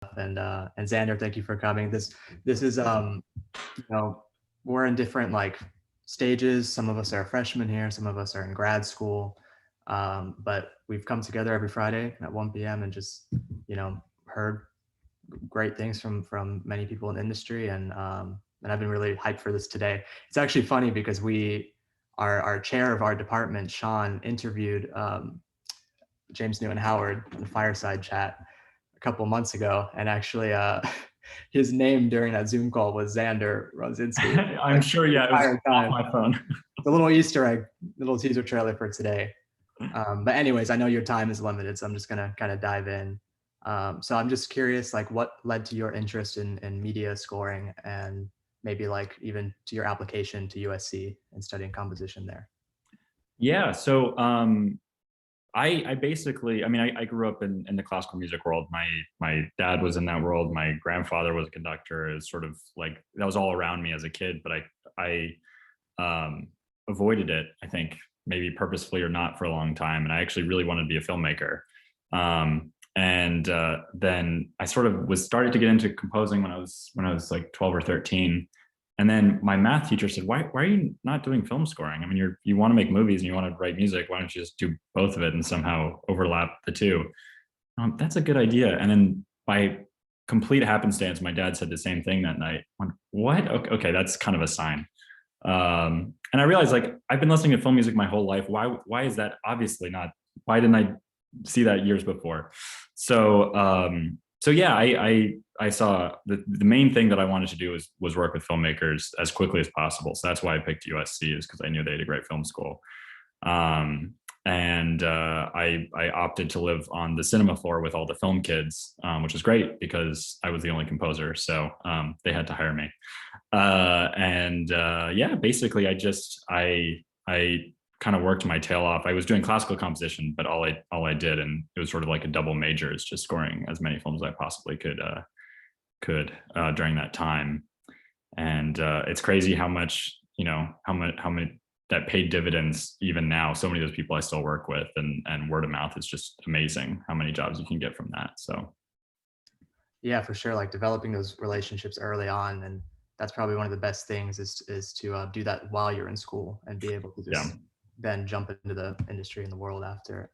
And Xander, thank you for coming. This is we're in different like stages. Some of us are freshmen here, some of us are in grad school, but we've come together every Friday at 1 p.m. and just heard great things from many people in the industry, and I've been really hyped for this today. It's actually funny because our chair of our department, Sean, interviewed James Newton Howard in the fireside chat a couple months ago, and actually his name during that Zoom call was Xander Rosinski. I'm sure, yeah, it was on my phone. It's a little Easter egg, little teaser trailer for today. But anyways, I know your time is limited, so I'm just gonna kind of dive in. So I'm just curious, like, what led to your interest in media scoring, and maybe like even to your application to USC and studying composition there? Yeah, so I basically, I grew up in the classical music world. My dad was in that world. My grandfather was a conductor. It's sort of like that was all around me as a kid, but I avoided it, I think, maybe purposefully or not, for a long time. And I actually really wanted to be a filmmaker. And then I sort of was started to get into composing when I was like 12 or 13. And then my math teacher said, why are you not doing film scoring? I mean, you want to make movies and you want to write music. Why don't you just do both of it and somehow overlap the two? That's a good idea. And then by complete happenstance, my dad said the same thing that night. I went, what? Okay, that's kind of a sign. And I realized, like, I've been listening to film music my whole life. Why is that obviously not? Why didn't I see that years before? So yeah, I saw the main thing that I wanted to do was work with filmmakers as quickly as possible. So that's why I picked USC, is because I knew they had a great film school. And I opted to live on the cinema floor with all the film kids, which was great because I was the only composer. So they had to hire me. Yeah, basically I kind of worked my tail off. I was doing classical composition, but all I did, and it was sort of like a double major, is just scoring as many films as I possibly could during that time. And it's crazy how much that paid dividends even now. So many of those people I still work with, and word of mouth is just amazing how many jobs you can get from that. So yeah, for sure, like developing those relationships early on, and that's probably one of the best things is to do that while you're in school and be able to just then jump into the industry and the world after.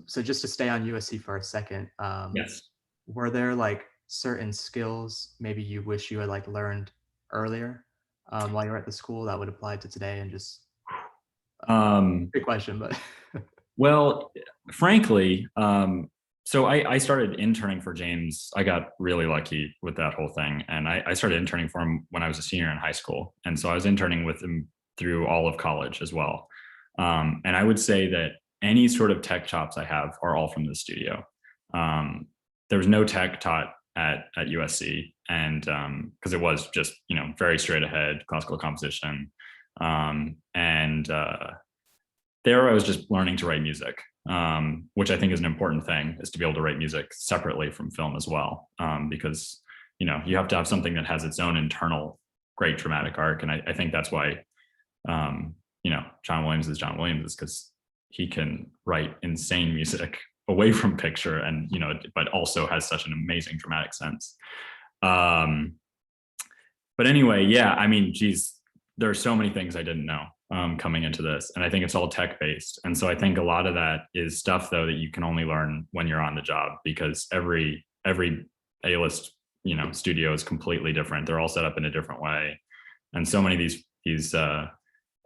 So just to stay on USC for a second, yes. Were there like certain skills maybe you wish you had like learned earlier while you were at the school that would apply to today? And just big question, but well, frankly, so I started interning for James. I got really lucky with that whole thing, and I started interning for him when I was a senior in high school, and so I was interning with him through all of college as well. And I would say that any sort of tech chops I have are all from the studio. There was no tech taught at USC, and because it was just very straight ahead classical composition, and there I was just learning to write music, which I think is an important thing, is to be able to write music separately from film as well, because you have to have something that has its own internal great dramatic arc, and I think that's why John Williams is John Williams, is because he can write insane music away from picture, and but also has such an amazing dramatic sense. But anyway, yeah, I mean, geez, there are so many things I didn't know coming into this, and I think it's all tech based. And so I think a lot of that is stuff, though, that you can only learn when you're on the job, because every A-list studio is completely different. They're all set up in a different way, and so many of these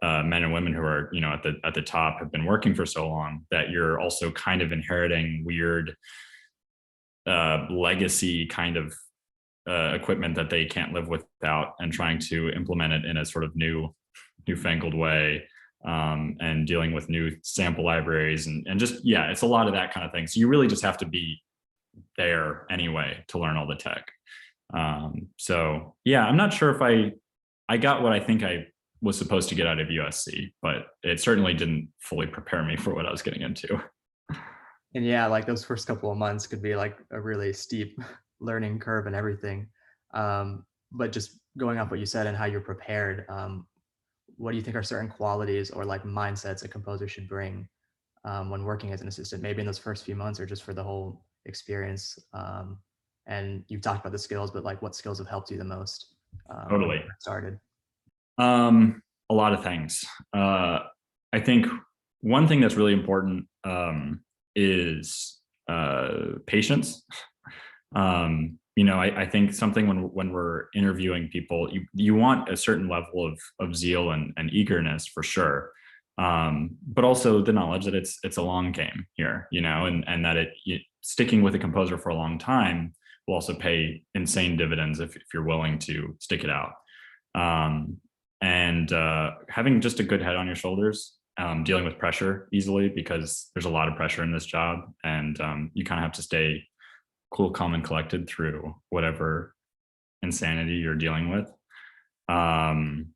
men and women who are at the top have been working for so long that you're also kind of inheriting weird legacy kind of equipment that they can't live without, and trying to implement it in a sort of newfangled way, and dealing with new sample libraries, and just, yeah, it's a lot of that kind of thing. So you really just have to be there anyway to learn all the tech. So yeah, I'm not sure if I got what I think I was supposed to get out of USC, but it certainly didn't fully prepare me for what I was getting into. And yeah, like those first couple of months could be like a really steep learning curve and everything. But just going off what you said and how you're prepared, what do you think are certain qualities or like mindsets a composer should bring when working as an assistant, maybe in those first few months or just for the whole experience? And you've talked about the skills, but like what skills have helped you the most when Totally. you first started? A lot of things. I think one thing that's really important is patience. I think something when we're interviewing people, you want a certain level of zeal and eagerness for sure. But also the knowledge that it's a long game here, and that sticking with a composer for a long time will also pay insane dividends if you're willing to stick it out. And having just a good head on your shoulders, dealing with pressure easily, because there's a lot of pressure in this job, and you kind of have to stay cool, calm, and collected through whatever insanity you're dealing with. Being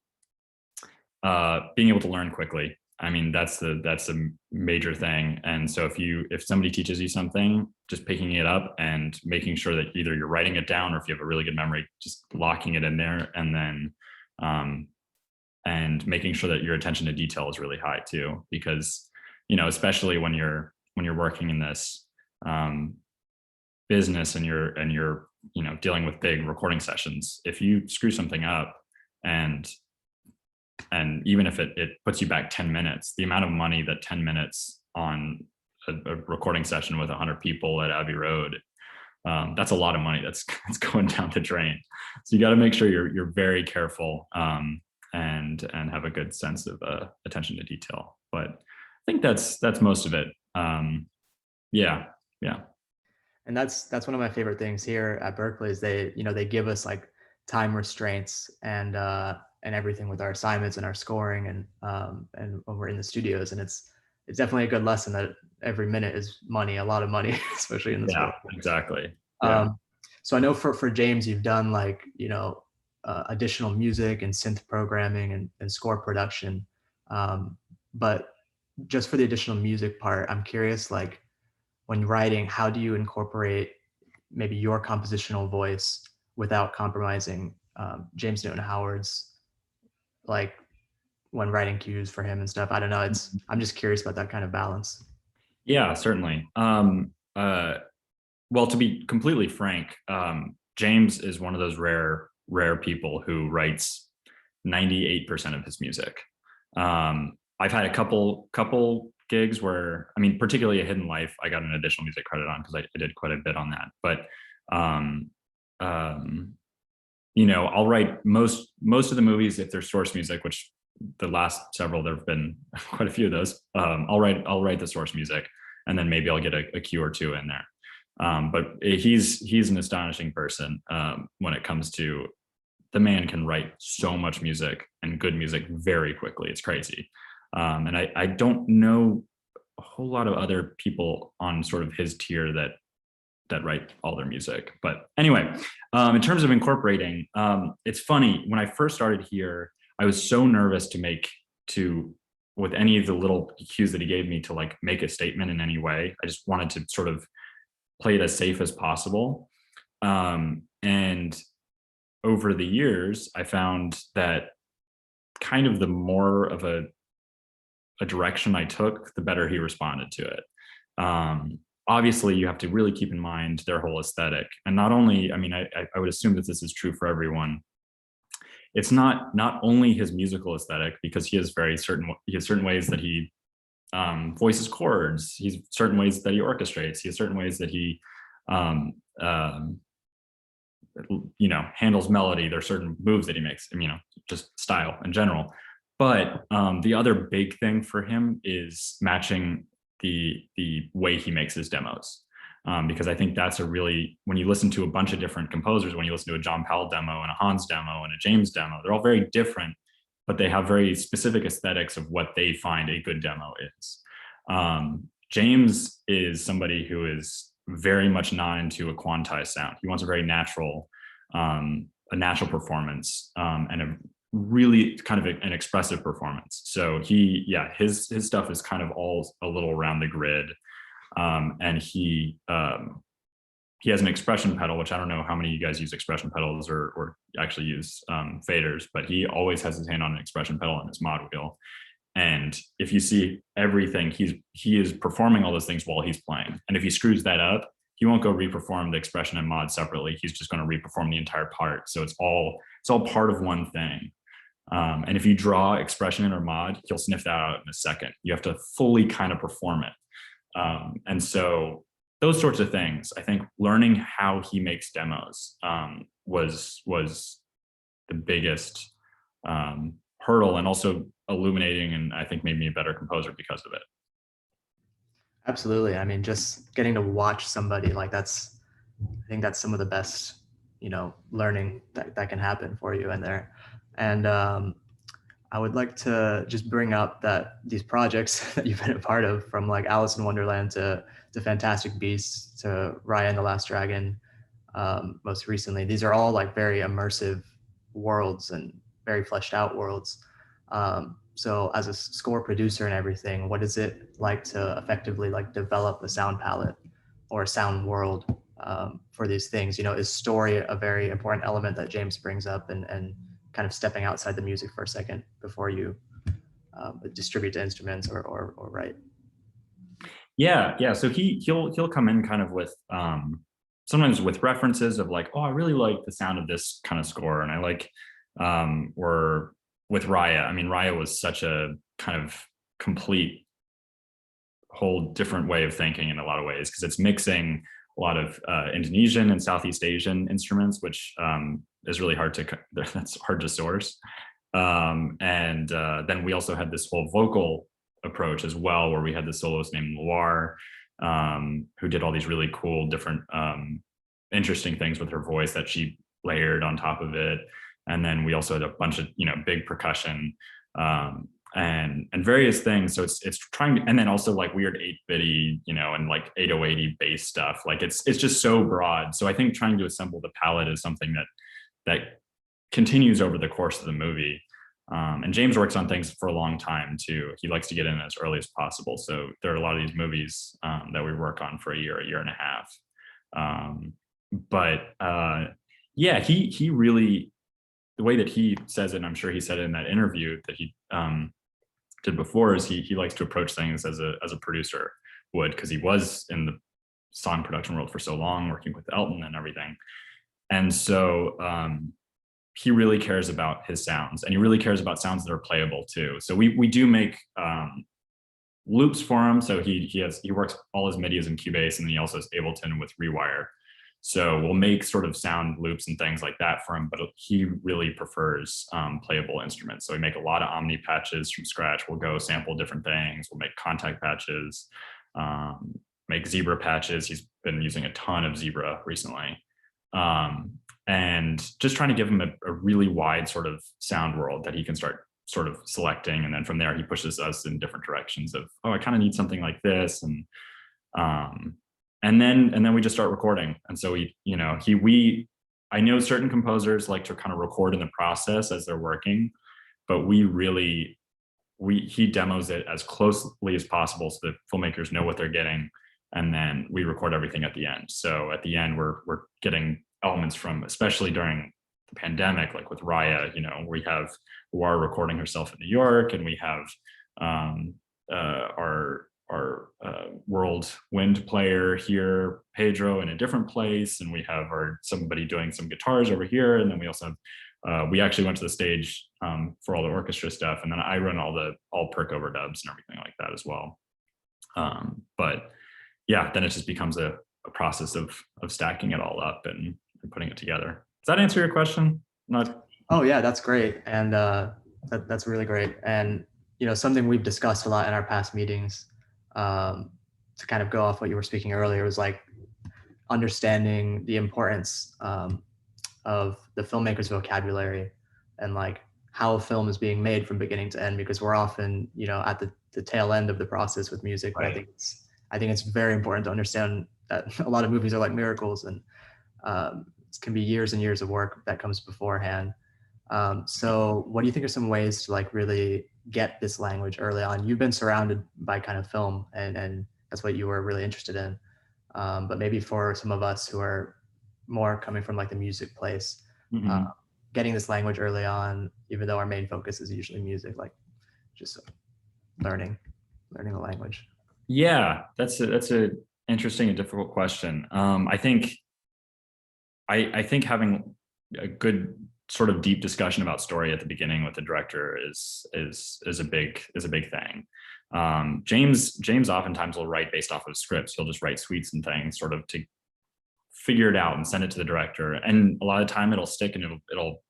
able to learn quickly. I mean, that's a major thing. And so if somebody teaches you something, just picking it up and making sure that either you're writing it down, or if you have a really good memory, just locking it in there, and then and making sure that your attention to detail is really high too, because especially when you're working in this business and you're dealing with big recording sessions, if you screw something up, and even if it puts you back 10 minutes, the amount of money that 10 minutes on a recording session with 100 people at Abbey Road, that's a lot of money that's going down the drain. So you got to make sure you're very careful and have a good sense of attention to detail. But I think that's most of it. Yeah. And that's one of my favorite things here at Berklee is they give us like time restraints and everything with our assignments and our scoring and when we're in the studios, and it's definitely a good lesson that every minute is money, a lot of money, especially in this world. Exactly. Yeah. So I know for James, you've done like additional music and synth programming and score production, but just for the additional music part, I'm curious, like when writing, how do you incorporate maybe your compositional voice without compromising James Newton Howard's, like when writing cues for him and stuff? I don't know. I'm just curious about that kind of balance. Yeah, certainly. Well, to be completely frank, James is one of those rare people who writes 98% of his music. I've had a couple gigs where, I mean, particularly a Hidden Life, I got an additional music credit on because I did quite a bit on that. But I'll write most of the movies if they're source music, which the last several there have been quite a few of those. I'll write the source music, and then maybe I'll get a cue or two in there. But he's an astonishing person when it comes to, the man can write so much music and good music very quickly. It's crazy. And I don't know a whole lot of other people on sort of his tier that write all their music. But anyway, in terms of incorporating, it's funny, when I first started here, I was so nervous with any of the little cues that he gave me to like make a statement in any way. I just wanted to sort of play it as safe as possible. And over the years, I found that kind of the more of a direction I took, the better he responded to it. Obviously, you have to really keep in mind their whole aesthetic. And not only, I mean, I would assume that this is true for everyone. It's not only his musical aesthetic, because he has certain ways that he voices chords. He's certain ways that he orchestrates. He has certain ways that he handles melody. There are certain moves that he makes, just style in general. But the other big thing for him is matching the way he makes his demos. Because I think that's when you listen to a bunch of different composers, when you listen to a John Powell demo and a Hans demo and a James demo, they're all very different, but they have very specific aesthetics of what they find a good demo is. James is somebody who is very much not into a quantized sound. He wants a very natural performance, and a really kind of an expressive performance. So his stuff is kind of all a little around the grid. And he has an expression pedal, which I don't know how many of you guys use expression pedals or actually use faders, but he always has his hand on an expression pedal in his mod wheel. And if you see everything, he is performing all those things while he's playing. And if he screws that up, he won't go reperform the expression and mod separately. He's just going to reperform the entire part. So it's all part of one thing. And if you draw expression in or mod, he'll sniff that out in a second. You have to fully kind of perform it. And so those sorts of things, I think learning how he makes demos was the biggest hurdle, and also illuminating, and I think made me a better composer because of it. Absolutely. I mean, just getting to watch somebody like I think that's some of the best, learning that can happen for you in there. And I would like to just bring up that these projects that you've been a part of, from like Alice in Wonderland to Fantastic Beasts to Raya and the Last Dragon, most recently, these are all like very immersive worlds and very fleshed out worlds. So as a score producer and everything, what is it like to effectively like develop a sound palette or a sound world for these things? Is story a very important element that James brings up, and kind of stepping outside the music for a second before you distribute to instruments or write? Yeah. So he'll come in kind of with sometimes with references of like, oh, I really like the sound of this kind of score, and I like or with Raya. I mean, Raya was such a kind of complete whole different way of thinking in a lot of ways, because it's mixing a lot of Indonesian and Southeast Asian instruments, which is really that's hard to source. And then we also had this whole vocal approach as well, where we had this soloist named Loire, who did all these really cool, different, interesting things with her voice that she layered on top of it. And then we also had a bunch of, big percussion, and various things. So it's trying to, and then also like weird 8-bitty, and like 808 bass stuff. Like it's just so broad. So I think trying to assemble the palette is something that continues over the course of the movie. And James works on things for a long time too. He likes to get in as early as possible. So there are a lot of these movies that we work on for a year and a half. Yeah, he really, the way that he says it, and I'm sure he said it in that interview that he did before, is he likes to approach things as a producer would, because he was in the song production world for so long, working with Elton and everything. And so he really cares about his sounds, and he really cares about sounds that are playable too. So we do make loops for him. So he works all his MIDI is in Cubase, and then he also has Ableton with Rewire. So we'll make sort of sound loops and things like that for him, but he really prefers playable instruments. So we make a lot of Omni patches from scratch. We'll go sample different things. We'll make contact patches, make zebra patches. He's been using a ton of zebra recently. And just trying to give him a really wide sort of sound world that he can start sort of selecting. And then from there, he pushes us in different directions of, oh, I kind of need something like this. And then we just start recording. And so I know certain composers like to kind of record in the process as they're working, but he demos it as closely as possible so that filmmakers know what they're getting. And then we record everything at the end. So at the end, we're getting elements from, especially during the pandemic, like with Raya, we have Loire recording herself in New York, and we have our world wind player here, Pedro, in a different place, and we have somebody doing some guitars over here, and then we also have we actually went to the stage for all the orchestra stuff, and then I run all perk overdubs and everything like that as well. But yeah, then it just becomes a process of stacking it all up and putting it together. Does that answer your question? Oh yeah, that's great, and that's really great. And something we've discussed a lot in our past meetings, to kind of go off what you were speaking earlier, was like understanding the importance of the filmmaker's vocabulary, and like how a film is being made from beginning to end, because we're often at the tail end of the process with music. Right. But I think it's very important to understand that a lot of movies are like miracles, and it can be years and years of work that comes beforehand. So what do you think are some ways to like really get this language early on? You've been surrounded by kind of film, and that's what you were really interested in. But maybe for some of us who are more coming from like the music place, getting this language early on, even though our main focus is usually music, like just learning the language. Yeah, that's a interesting and difficult question. I think having a good sort of deep discussion about story at the beginning with the director is a big thing. James oftentimes will write based off of scripts. He'll just write suites and things sort of to figure it out and send it to the director. And a lot of time it'll stick and it'll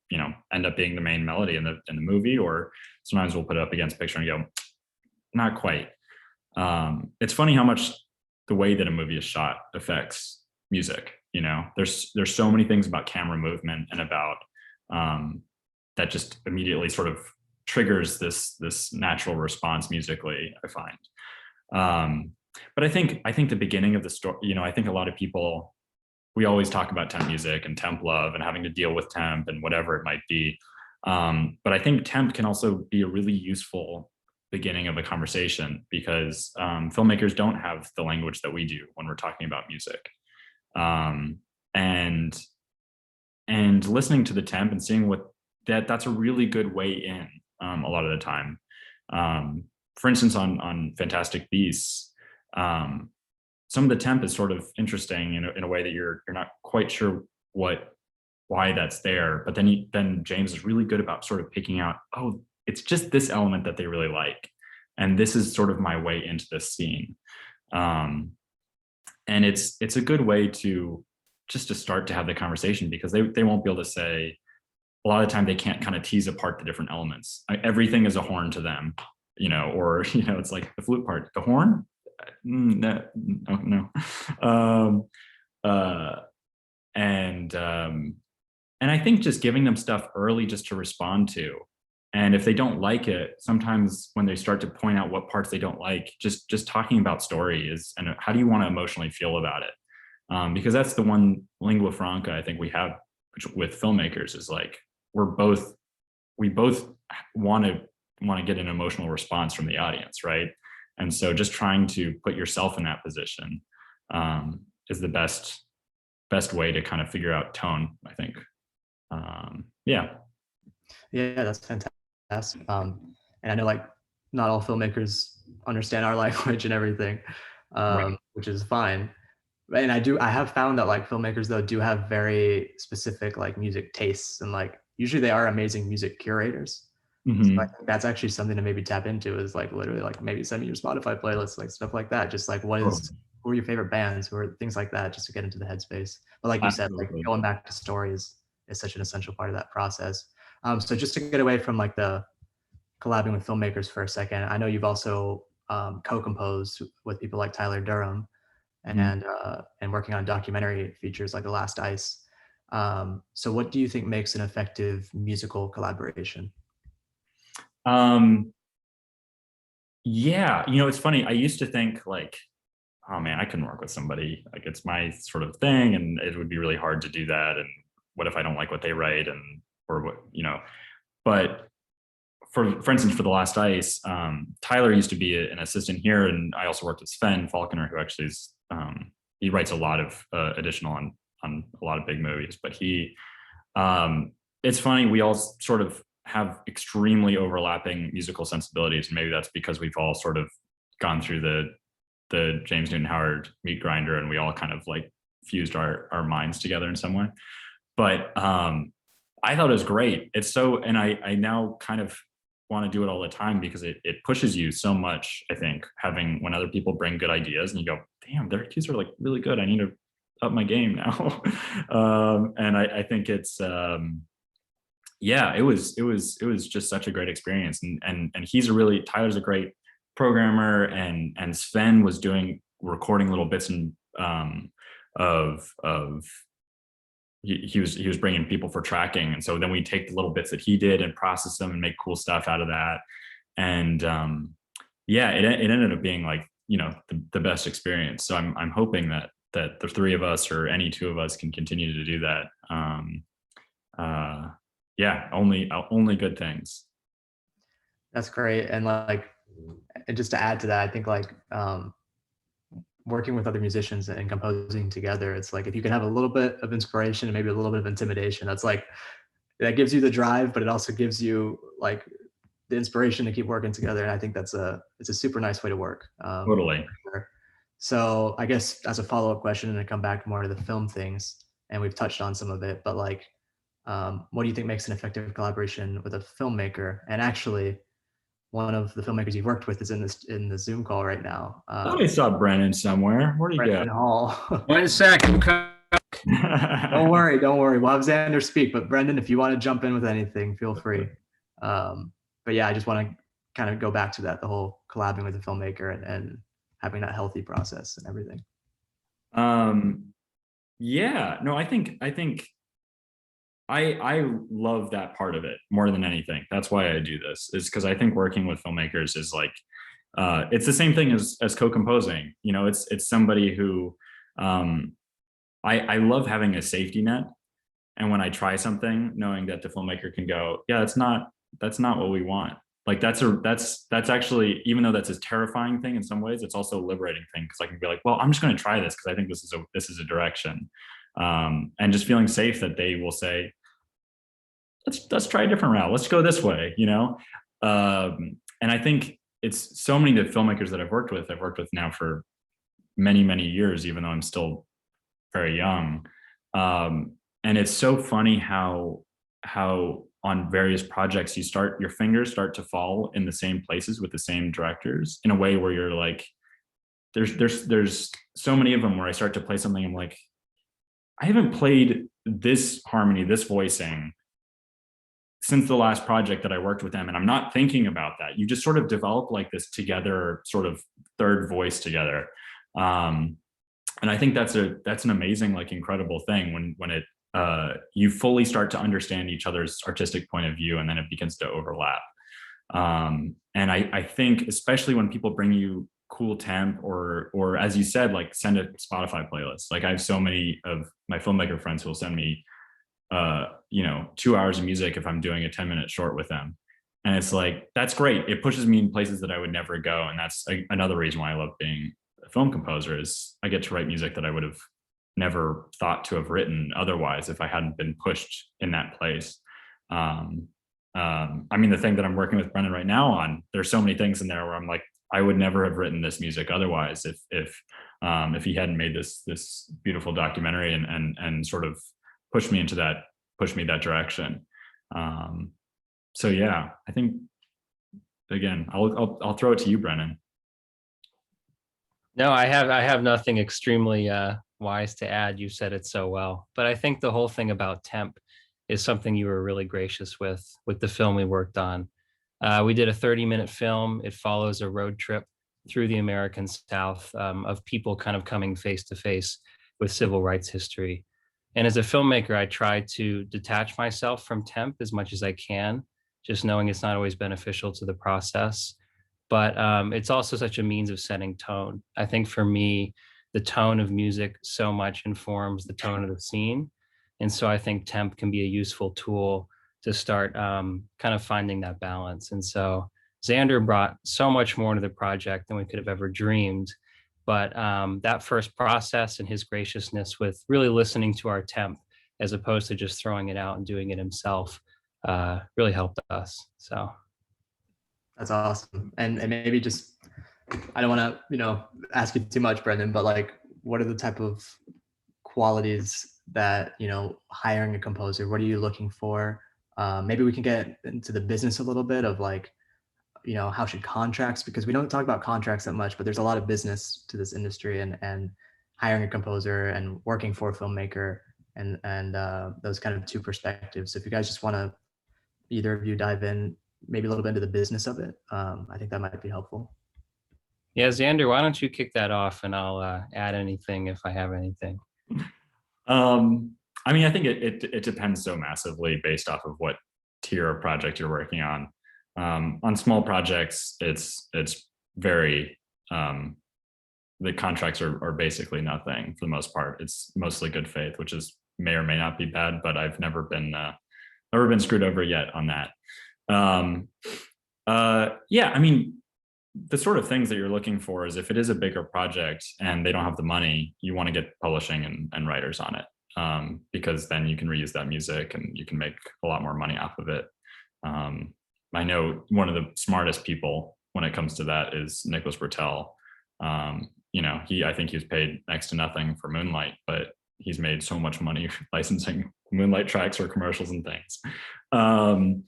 end up being the main melody in the movie, or sometimes we'll put it up against a picture and go, not quite. It's funny how much the way that a movie is shot affects music. There's so many things about camera movement and about that just immediately sort of triggers this natural response musically, I find. But I think the beginning of the story, I think a lot of people, we always talk about temp music and temp love and having to deal with temp and whatever it might be. But I think temp can also be a really useful beginning of a conversation, because filmmakers don't have the language that we do when we're talking about music. And listening to the temp and seeing what that's a really good way in a lot of the time. For instance, on Fantastic Beasts, some of the temp is sort of interesting in a way that you're not quite sure why that's there. But then James is really good about sort of picking out, oh, it's just this element that they really like, and this is sort of my way into this scene. And it's a good way to start to have the conversation, because they won't be able to say, a lot of the time they can't kind of tease apart the different elements. Everything is a horn to them, or it's like the flute part, the horn. No. And I think just giving them stuff early just to respond to, and if they don't like it, sometimes when they start to point out what parts they don't like, just talking about story and how do you want to emotionally feel about it, because that's the one lingua franca I think we have with filmmakers, is like we both want to get an emotional response from the audience, right? And so just trying to put yourself in that position is the best way to kind of figure out tone, I think. Yeah, that's fantastic. And I know like not all filmmakers understand our language and everything, right. which is fine. And I have found that like filmmakers though do have very specific like music tastes, and like usually they are amazing music curators. So I think that's actually something to maybe tap into, is like literally like maybe send me your Spotify playlist, like stuff like that. Just like who are your favorite bands, who are things like that, just to get into the headspace. But like you said, like going back to stories is such an essential part of that process. So just to get away from like the collabing with filmmakers for a second, I know you've also co-composed with people like Tyler Durham and working on documentary features like The Last Ice. So what do you think makes an effective musical collaboration? Yeah, it's funny. I used to think like, oh man, I couldn't work with somebody, like it's my sort of thing and it would be really hard to do that. And what if I don't like what they write, or what, but for instance, for The Last Ice, Tyler used to be an assistant here. And I also worked with Sven Falconer, who actually is, he writes a lot of additional on a lot of big movies, but it's funny. We all sort of have extremely overlapping musical sensibilities. And maybe that's because we've all sort of gone through the James Newton Howard meat grinder, and we all kind of like fused our minds together in some way. But I thought it was great. It's so, and I now kind of want to do it all the time, because it pushes you so much, I think, when other people bring good ideas and you go, damn, their cues are like really good, I need to up my game now. And I think it's yeah, it was just such a great experience. And Tyler's a great programmer, and Sven was recording little bits and he was bringing people for tracking, and so then we take the little bits that he did and process them and make cool stuff out of that. And yeah, it ended up being like the best experience. So I'm hoping that the three of us, or any two of us, can continue to do that. Yeah, only good things. That's great. And just to add to that, I think like working with other musicians and composing together, it's like if you can have a little bit of inspiration and maybe a little bit of intimidation, that gives you the drive, but it also gives you like the inspiration to keep working together. And I think it's a super nice way to work. Totally. Sure. So I guess as a follow-up question, and to come back more to the film things, and we've touched on some of it, but like, what do you think makes an effective collaboration with a filmmaker? And actually, one of the filmmakers you've worked with is in the Zoom call right now. I thought I saw Brennan somewhere. Where'd he Brendan go? Hall. 1 second. Don't worry. We'll have Xander speak, but Brendan, if you want to jump in with anything, feel free. But yeah, I just want to kind of go back to that, the whole collabing with the filmmaker and having that healthy process and everything. Yeah, no, I think I love that part of it more than anything. That's why I do this, is because I think working with filmmakers is like, it's the same thing as co-composing. You know, it's somebody who, I love having a safety net. And when I try something, knowing that the filmmaker can go, yeah, that's not what we want. Like that's actually, even though that's a terrifying thing in some ways, it's also a liberating thing, because I can be like, well, I'm just going to try this because I think this is a direction, and just feeling safe that they will say, let's try a different route. Let's go this way, you know. And I think it's so many of the filmmakers that I've worked with now for many years, even though I'm still very young. And it's so funny how on various projects your fingers start to fall in the same places with the same directors in a way where you're like, there's so many of them where I start to play something, I'm like, I haven't played this harmony, this voicing since the last project that I worked with them, and I'm not thinking about that. You just sort of develop like this together, sort of third voice together. And I think that's an amazing, like, incredible thing when it you fully start to understand each other's artistic point of view, and then it begins to overlap. And I think especially when people bring you cool temp, or as you said, like send a Spotify playlist. Like I have so many of my filmmaker friends who will send me 2 hours of music if I'm doing a 10-minute short with them. And it's like, that's great. It pushes me in places that I would never go. And that's another reason why I love being a film composer, is I get to write music that I would have never thought to have written otherwise if I hadn't been pushed in that place. I mean, the thing that I'm working with Brendan right now on, there's so many things in there where I'm like, I would never have written this music otherwise if he hadn't made this beautiful documentary and sort of pushed me that direction. So yeah, I think, again, I'll throw it to you, Brennan. No, I have nothing extremely wise to add. You said it so well. But I think the whole thing about temp is something you were really gracious with the film we worked on. We did a 30-minute film. It follows a road trip through the American South, of people kind of coming face to face with civil rights history. And as a filmmaker, I try to detach myself from temp as much as I can, just knowing it's not always beneficial to the process. But it's also such a means of setting tone. I think for me, the tone of music so much informs the tone of the scene. And so I think temp can be a useful tool to start kind of finding that balance. And so Xander brought so much more to the project than we could have ever dreamed. But that first process and his graciousness with really listening to our temp, as opposed to just throwing it out and doing it himself, really helped us. So that's awesome. And maybe just, I don't want to, ask you too much, Brendan, but like, what are the type of qualities that, hiring a composer, what are you looking for? Maybe we can get into the business a little bit of like, how should contracts, because we don't talk about contracts that much, but there's a lot of business to this industry, and hiring a composer and working for a filmmaker, and those kind of two perspectives. So if you guys just want to, either of you, dive in maybe a little bit into the business of it, I think that might be helpful. Yeah, Xander, why don't you kick that off, and I'll add anything if I have anything. I mean, I think it depends so massively based off of what tier of project you're working on. On small projects, it's very, the contracts are basically nothing for the most part. It's mostly good faith, which may or may not be bad, but I've never been screwed over yet on that. Yeah, I mean, the sort of things that you're looking for is, if it is a bigger project and they don't have the money, you want to get publishing and writers on it, because then you can reuse that music and you can make a lot more money off of it. I know one of the smartest people when it comes to that is Nicholas Bertel. I think he was paid next to nothing for Moonlight, but he's made so much money licensing Moonlight tracks for commercials and things. And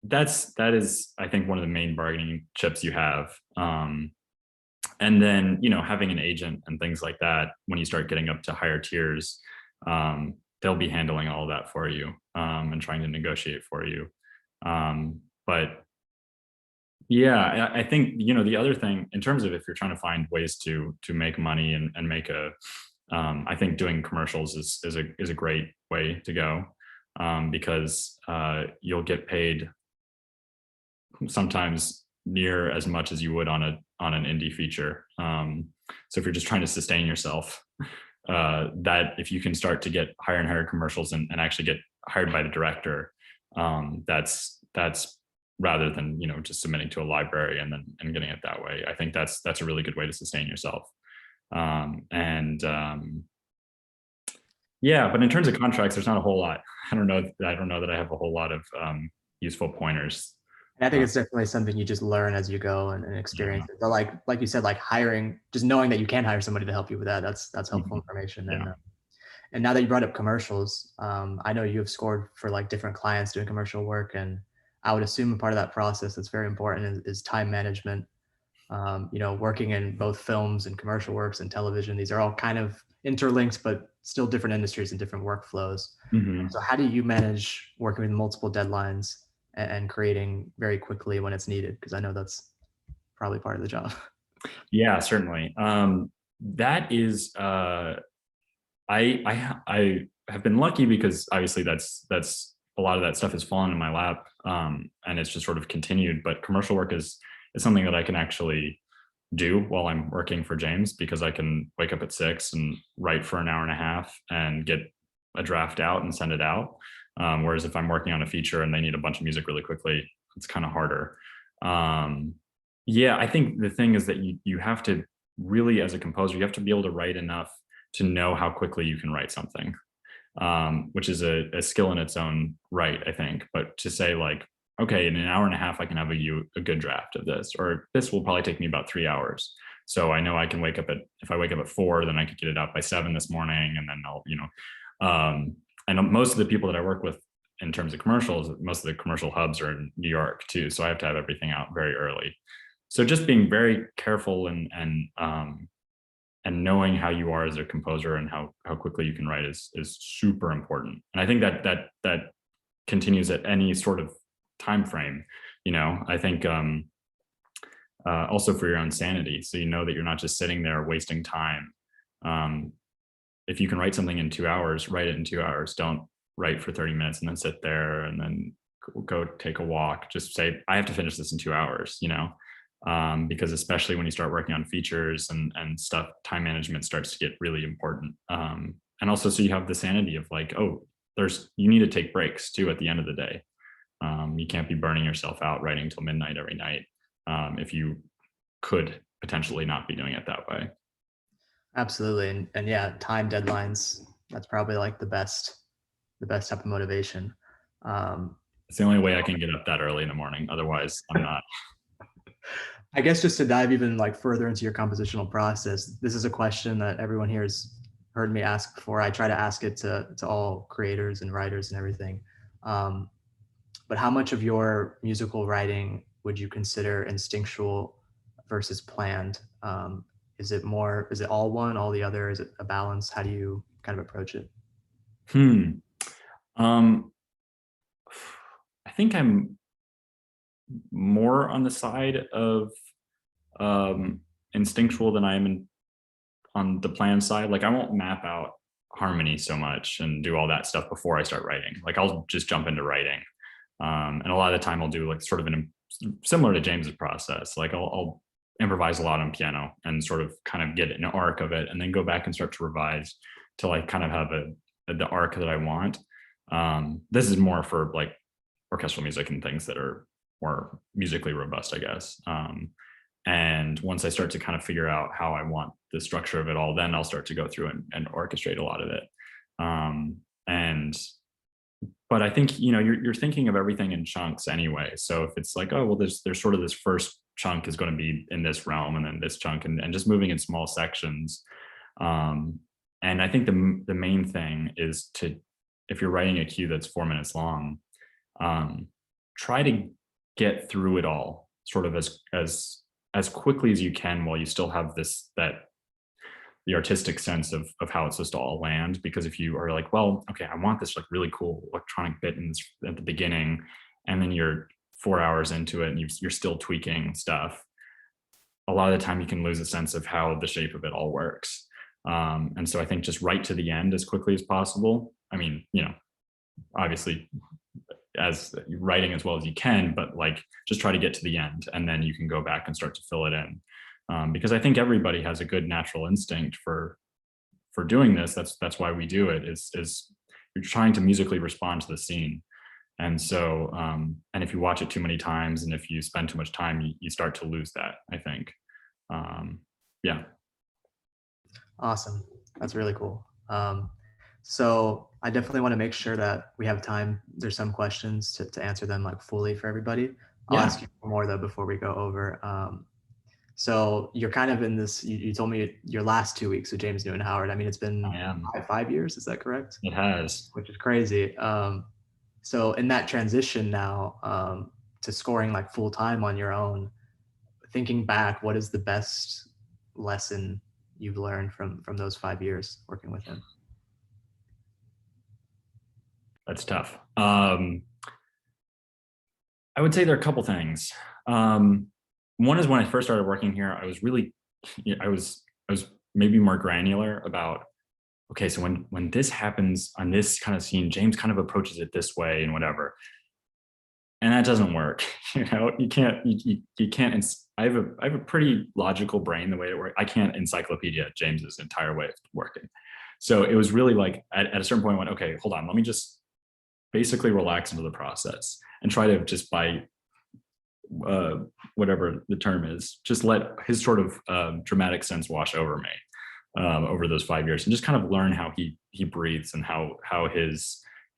that is, I think, one of the main bargaining chips you have. And then, having an agent and things like that, when you start getting up to higher tiers, they'll be handling all of that for you, and trying to negotiate for you. But yeah, I think, the other thing in terms of if you're trying to find ways to make money and make I think doing commercials is a great way to go, because you'll get paid sometimes near as much as you would on an indie feature. So if you're just trying to sustain yourself, that if you can start to get higher and higher commercials and actually get hired by the director, that's rather than just submitting to a library and getting it that way. I think that's a really good way to sustain yourself. Yeah, but in terms of contracts, there's not a whole lot. I don't know that I have a whole lot of useful pointers. And I think it's definitely something you just learn as you go and experience it. But like you said, like hiring, just knowing that you can hire somebody to help you with that, that's helpful information. Yeah. And now that you brought up commercials, I know you have scored for like different clients doing commercial work, and I would assume a part of that process that's very important is time management. Working in both films and commercial works and television, these are all kind of interlinked, but still different industries and different workflows. Mm-hmm. So how do you manage working with multiple deadlines and creating very quickly when it's needed? Because I know that's probably part of the job. Yeah, certainly. That is, I have been lucky because obviously that's a lot of that stuff has fallen in my lap, and it's just sort of continued. But commercial work is something that I can actually do while I'm working for James, because I can wake up at 6 and write for an hour and a half and get a draft out and send it out. Whereas if I'm working on a feature and they need a bunch of music really quickly, it's kind of harder. Yeah, I think the thing is that you have to really, as a composer, you have to be able to write enough to know how quickly you can write something, which is a skill in its own right, I think. But to say like, okay, in an hour and a half, I can have a good draft of this, or this will probably take me about 3 hours. So I know I can if I wake up at 4, then I could get it out by 7 this morning, and then I'll, and most of the people that I work with in terms of commercials, most of the commercial hubs are in New York too. So I have to have everything out very early. So just being very careful and knowing how you are as a composer and how quickly you can write is super important. And I think that continues at any sort of time frame. I think also for your own sanity, so that you're not just sitting there wasting time. If you can write something in 2 hours, write it in 2 hours. Don't write for 30 minutes and then sit there and then go take a walk. Just say, I have to finish this in 2 hours, because especially when you start working on features and stuff, time management starts to get really important. And also, so you have the sanity of like, you need to take breaks too at the end of the day. You can't be burning yourself out writing till midnight every night, if you could potentially not be doing it that way. Absolutely. And yeah, time deadlines, that's probably like the best type of motivation. It's the only way I can get up that early in the morning. Otherwise, I'm not. I guess just to dive even like further into your compositional process, this is a question that everyone here has heard me ask before. I try to ask it to all creators and writers and everything. But how much of your musical writing would you consider instinctual versus planned? Is it all one, all the other? Is it a balance? How do you kind of approach it? I think I'm more on the side of instinctual than I am on the plan side. Like I won't map out harmony so much and do all that stuff before I start writing. Like I'll just jump into writing. And a lot of the time I'll do like sort of similar to James's process. Like I'll improvise a lot on piano and sort of kind of get an arc of it and then go back and start to revise till I kind of have the arc that I want. This is more for like orchestral music and things that are more musically robust, I guess. And once I start to kind of figure out how I want the structure of it all, then I'll start to go through and orchestrate a lot of it. But I think, you're thinking of everything in chunks anyway. So if it's like, oh, well, there's sort of this first chunk is going to be in this realm, and then this chunk, and just moving in small sections. And I think the main thing is to, if you're writing a cue that's 4 minutes long, try to get through it all sort of as quickly as you can, while you still have the artistic sense of how it's supposed to all land. Because if you are like, well, okay, I want this like really cool electronic bit at the beginning, and then you're 4 hours into it and you're still tweaking stuff, a lot of the time you can lose a sense of how the shape of it all works. And so I think just write to the end as quickly as possible. I mean, obviously as writing as well as you can, but like just try to get to the end, and then you can go back and start to fill it in. Because I think everybody has a good natural instinct for doing this. That's why we do it, is you're trying to musically respond to the scene. And so, and if you watch it too many times, and if you spend too much time, you start to lose that, I think. Yeah. Awesome. That's really cool. So I definitely want to make sure that we have time. There's some questions to answer them like fully for everybody. I'll ask you more though before we go over. So you're kind of in this, you told me your last 2 weeks with James Newton Howard. I mean, it's been 5 years, is that correct? It has. Which is crazy. So in that transition now to scoring like full time on your own, thinking back, what is the best lesson you've learned from those 5 years working with him? That's tough. I would say there are a couple things. One is when I first started working here, I was really, I was maybe more granular about, okay, so when this happens on this kind of scene, James kind of approaches it this way and whatever. And that doesn't work. You can't, I have a pretty logical brain the way it works. I can't encyclopedia James's entire way of working. So it was really like, at a certain point I went, okay, hold on, let me just basically relax into the process and try to just by whatever the term is, just let his sort of dramatic sense wash over me over those 5 years, and just kind of learn how he breathes and how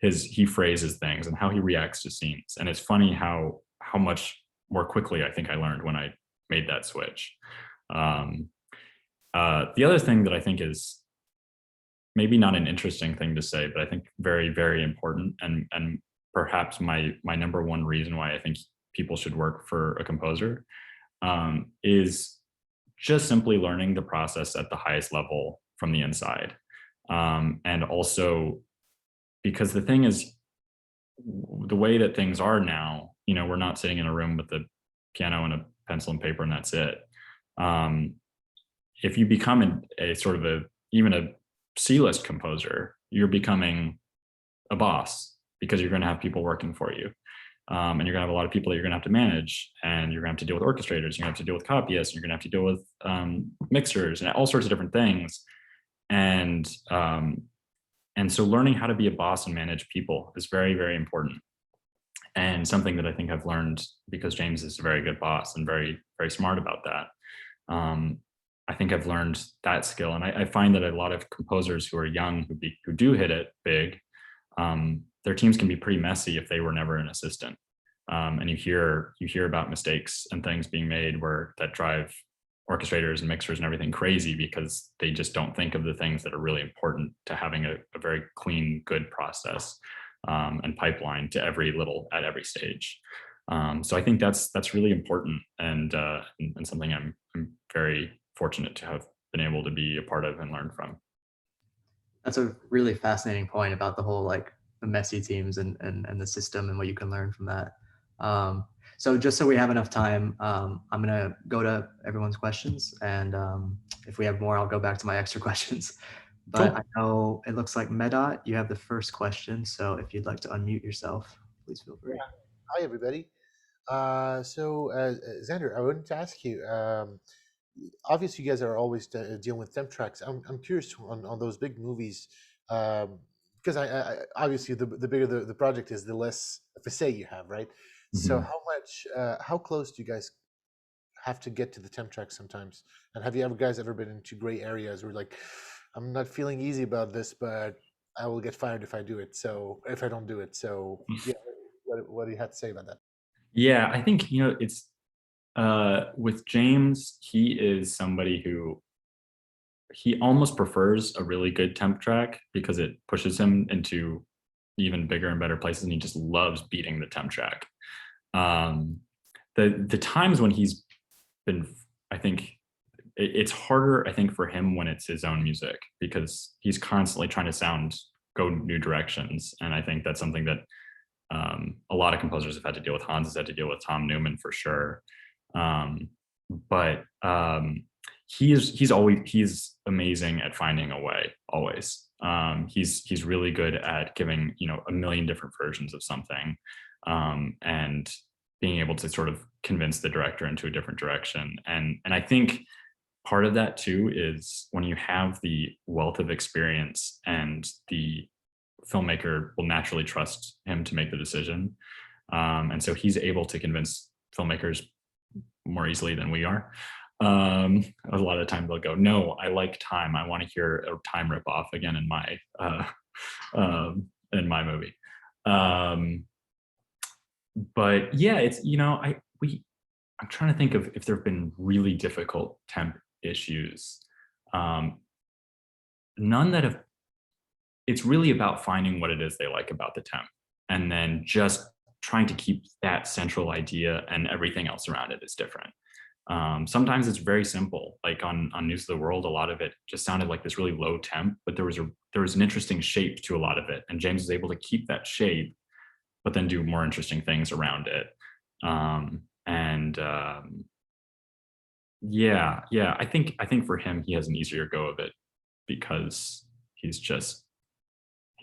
he phrases things and how he reacts to scenes. And it's funny how much more quickly I think I learned when I made that switch. The other thing that I think is maybe not an interesting thing to say, but I think very, very important, and perhaps my number one reason why I think people should work for a composer, is just simply learning the process at the highest level from the inside. And also, because the thing is, the way that things are now, we're not sitting in a room with a piano and a pencil and paper and that's it. If you become a sort of even a C-list composer, you're becoming a boss, because you're going to have people working for you. And you're going to have a lot of people that you're going to have to manage, and you're going to have to deal with orchestrators, you're going to have to deal with copyists, you're going to have to deal with mixers and all sorts of different things. And so learning how to be a boss and manage people is very, very important. And something that I think I've learned, because James is a very good boss and very, very smart about that. I think I've learned that skill. And I find that a lot of composers who are young, who do hit it big, their teams can be pretty messy if they were never an assistant. And you hear about mistakes and things being made that drive orchestrators and mixers and everything crazy, because they just don't think of the things that are really important to having a very clean, good process and pipeline to at every stage. So I think that's really important, and something I'm very fortunate to have been able to be a part of and learn from. That's a really fascinating point about the whole like the messy teams and the system and what you can learn from that. So just so we have enough time, I'm gonna go to everyone's questions, and if we have more, I'll go back to my extra questions. But cool. I know it looks like Medhat, you have the first question. So if you'd like to unmute yourself, please feel free. Yeah. Hi, everybody. So Xander, I wanted to ask you, obviously you guys are always dealing with temp tracks. I'm curious on those big movies, because I obviously the bigger the project is, the less of a say you have, right? Mm-hmm. So how close do you guys have to get to the temp track sometimes? And have you guys ever been into gray areas where like, I'm not feeling easy about this, but I will get fired if I do it. So if I don't do it, so yeah, what do you have to say about that? Yeah, I think it's With James, he is somebody who he almost prefers a really good temp track because it pushes him into even bigger and better places, and he just loves beating the temp track. The times when he's been, I think it's harder, I think, for him when it's his own music, because he's constantly trying to go new directions. And I think that's something that a lot of composers have had to deal with. Hans has had to deal with, Tom Newman for sure. But he's amazing at finding a way, always. He's really good at giving, a million different versions of something, and being able to sort of convince the director into a different direction. And I think part of that too is when you have the wealth of experience, and the filmmaker will naturally trust him to make the decision. And so he's able to convince filmmakers more easily than we are. A lot of the time they'll go, no, I like time. I want to hear a time rip off again in my movie. But yeah, it's, I'm trying to think of if there've been really difficult temp issues. None that have. It's really about finding what it is they like about the temp, and then just trying to keep that central idea, and everything else around it is different. Sometimes it's very simple, like on News of the World. A lot of it just sounded like this really low temp, but there was an interesting shape to a lot of it, and James was able to keep that shape, but then do more interesting things around it. I think for him, he has an easier go of it because he's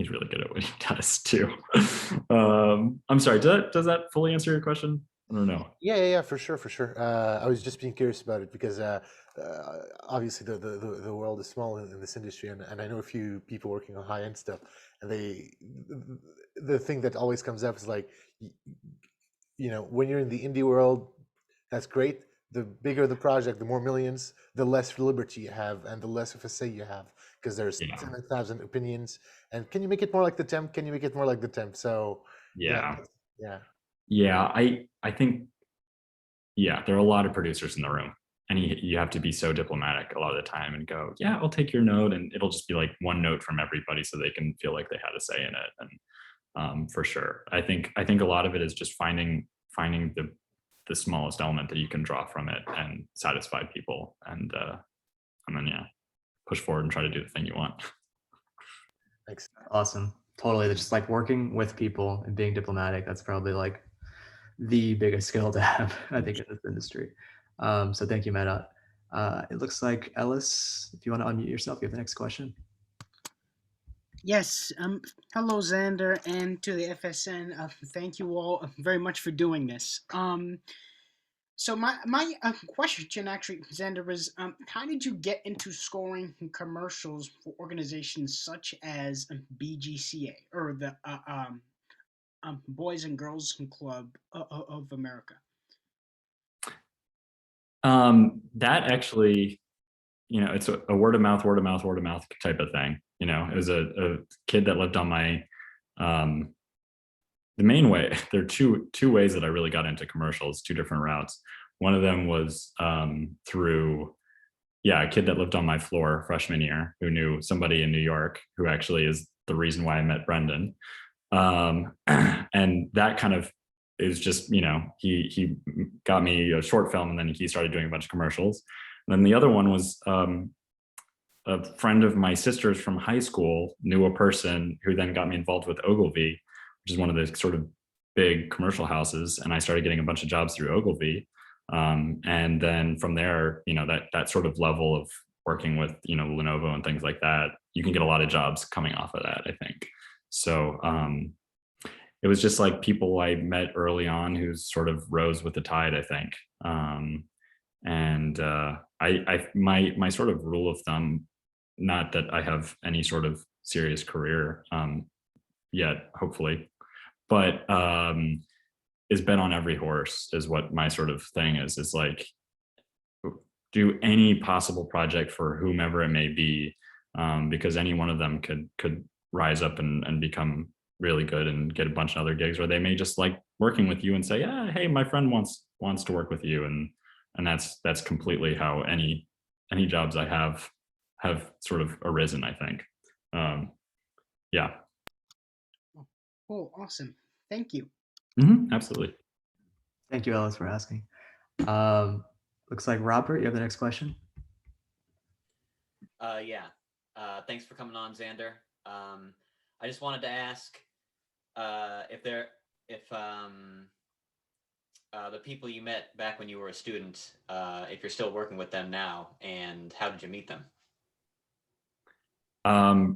really good at what he does too. I'm sorry, does that fully answer your question? I don't know. Yeah, for sure. I was just being curious about it because obviously the world is small in this industry, and I know a few people working on high end stuff, and the thing that always comes up is like, when you're in the indie world, that's great. The bigger the project, the more millions, the less liberty you have, and the less of a say you have, because there's 10,000 opinions. And can you make it more like the temp? Can you make it more like the temp? So yeah. I think there are a lot of producers in the room, and you have to be so diplomatic a lot of the time and go, yeah, I'll take your note, and it'll just be like one note from everybody so they can feel like they had a say in it. And for sure, I think a lot of it is just finding the smallest element that you can draw from it and satisfy people, and then push forward and try to do the thing you want. Thanks. Awesome. Totally. Just like working with people and being diplomatic, that's probably like the biggest skill to have, I think, in this industry. So thank you, Medhat. It looks like Ellis, if you want to unmute yourself, you have the next question. Yes. Hello, Xander, and to the FSN. Thank you all very much for doing this. So my question, actually, Xander, is how did you get into scoring commercials for organizations such as BGCA, or the Boys and Girls Club of America? That actually, it's a word of mouth type of thing. It was a kid that lived on my, the main way, there are two ways that I really got into commercials, two different routes. One of them was through, a kid that lived on my floor freshman year who knew somebody in New York who actually is the reason why I met Brendan. And that kind of is just, he got me a short film, and then he started doing a bunch of commercials. And then the other one was a friend of my sister's from high school knew a person who then got me involved with Ogilvy, which is one of the sort of big commercial houses. And I started getting a bunch of jobs through Ogilvy. And then from there, that sort of level of working with, Lenovo and things like that, you can get a lot of jobs coming off of that, I think. So it was just like people I met early on who sort of rose with the tide, I think. My sort of rule of thumb, not that I have any sort of serious career yet, hopefully, but is bet on every horse is what my sort of thing is. It's like, do any possible project for whomever it may be, because any one of them could rise up and become really good and get a bunch of other gigs, or they may just like working with you and say, hey, my friend wants to work with you, and And that's completely how any jobs I have sort of arisen, I think. Yeah. Oh, awesome. Thank you. Absolutely. Thank you, Ellis, for asking. Looks like Robert, you have the next question. Yeah. Thanks for coming on, Xander. I just wanted to ask if the people you met back when you were a student, if you're still working with them now, and how did you meet them?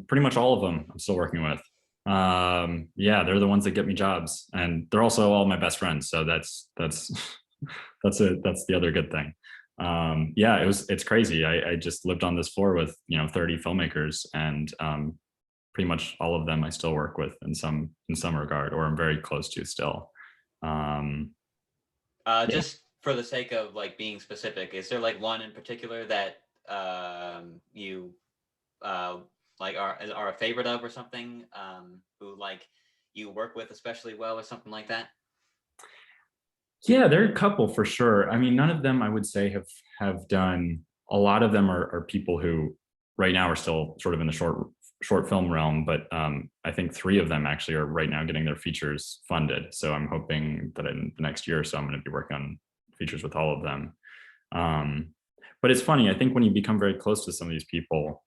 Pretty much all of them I'm still working with. Yeah, they're the ones that get me jobs, and they're also all my best friends. So that's that's the other good thing. Yeah, it's crazy. I just lived on this floor with 30 filmmakers, and pretty much all of them I still work with in some regard, or I'm very close to still. Just for the sake of like being specific, is there like one in particular that you like are a favorite of, or something, who like you work with especially well, or something like that? Yeah, there are a couple for sure. I mean, none of them I would say have done. A lot of them are people who right now are still sort of in the short film realm, but I think 3 of them actually are right now getting their features funded. So I'm hoping that in the next year or so, I'm going to be working on features with all of them. But it's funny. I think when you become very close to some of these people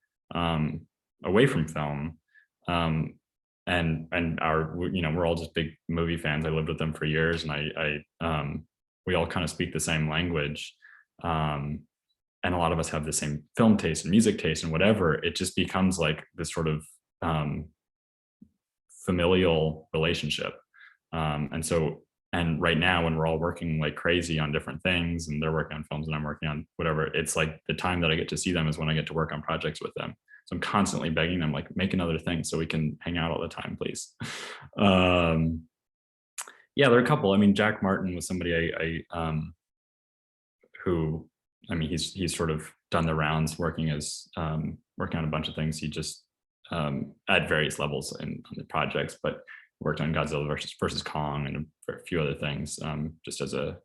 away from film, and we're all just big movie fans. I lived with them for years, and we all kind of speak the same language, and a lot of us have the same film taste and music taste and whatever. It just becomes like this sort of familial relationship, and right now, when we're all working like crazy on different things, and they're working on films and I'm working on whatever, it's like the time that I get to see them is when I get to work on projects with them. So I'm constantly begging them, like, make another thing so we can hang out all the time, please. Yeah, there are a couple. I mean, Jack Martin was somebody who, I mean, he's sort of done the rounds working on a bunch of things. He just at various levels on the projects, but worked on Godzilla versus Kong and a few other things, just as a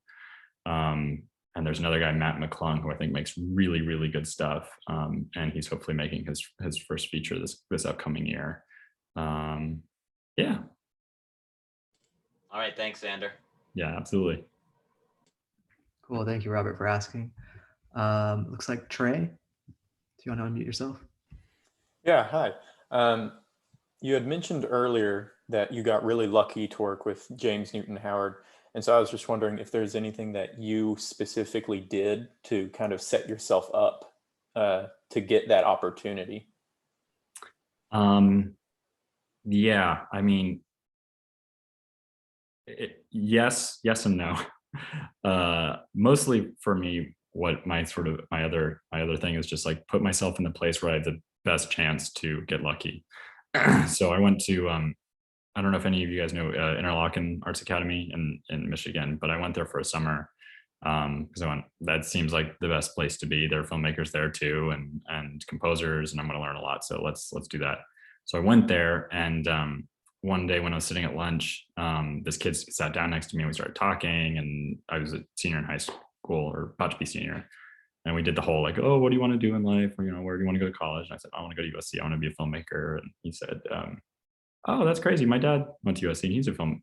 and there's another guy, Matt McClung, who I think makes really, really good stuff. And he's hopefully making his first feature this upcoming year. Yeah. All right. Thanks, Xander. Yeah, absolutely. Cool. Thank you, Robert, for asking. Looks like Trey, do you want to unmute yourself? Yeah, hi. You had mentioned earlier that you got really lucky to work with James Newton Howard. And so I was just wondering if there's anything that you specifically did to kind of set yourself up to get that opportunity. Yeah, I mean, yes and no. Mostly for me, what my other thing is just like put myself in the place where I have the best chance to get lucky. So I went to I don't know if any of you guys know Interlochen Arts Academy in Michigan, but I went there for a summer because that seems like the best place to be. There are filmmakers there too, and composers, and I'm going to learn a lot. So let's do that. So I went there, and one day when I was sitting at lunch, this kid sat down next to me and we started talking, and I was a senior in high school, or about to be senior. And we did the whole like, oh, what do you want to do in life? Or, where do you want to go to college? And I said, I want to go to USC. I want to be a filmmaker. And he said, oh, that's crazy. My dad went to USC and he's a film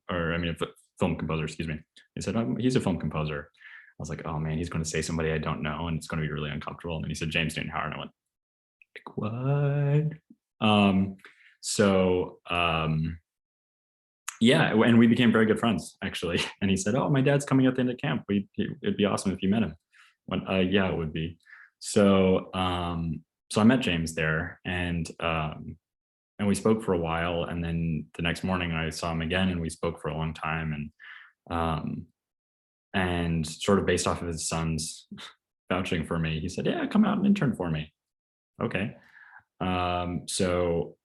composer, excuse me. He said, he's a film composer. I was like, oh man, he's going to say somebody I don't know and it's going to be really uncomfortable. And then he said, James Newton Howard. And I went, what? Yeah, and we became very good friends, actually. And he said, oh, my dad's coming at the end of camp. It'd be awesome if you met him. Yeah, it would be. So I met James there, and we spoke for a while. And then the next morning I saw him again, and we spoke for a long time. And sort of based off of his son's vouching for me, he said, yeah, come out and intern for me. Okay. So